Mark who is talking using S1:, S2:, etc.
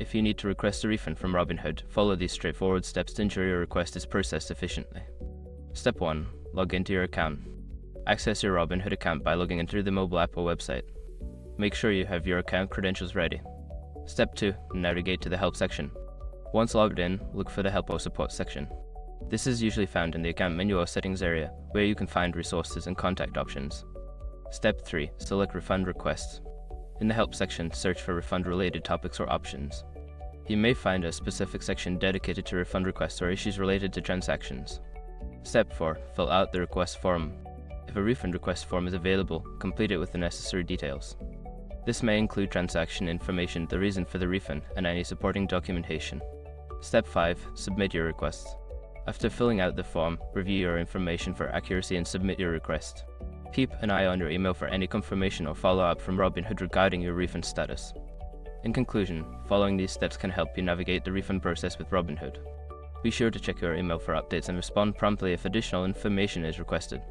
S1: If you need to request a refund from Robinhood, follow these straightforward steps to ensure your request is processed efficiently. Step 1. Log into your account. Access your Robinhood account by logging in through the mobile app or website. Make sure you have your account credentials ready. Step 2. Navigate to the Help section. Once logged in, look for the Help or Support section. This is usually found in the account menu or settings area, where you can find resources and contact options. Step 3. Select Refund Requests. In the Help section, search for refund-related topics or options. You may find a specific section dedicated to refund requests or issues related to transactions. Step 4. Fill out the request form. If a refund request form is available, complete it with the necessary details. This may include transaction information, the reason for the refund, and any supporting documentation. Step 5. Submit your request. After filling out the form, review your information for accuracy and submit your request. Keep an eye on your email for any confirmation or follow-up from Robinhood regarding your refund status. In conclusion, following these steps can help you navigate the refund process with Robinhood. Be sure to check your email for updates and respond promptly if additional information is requested.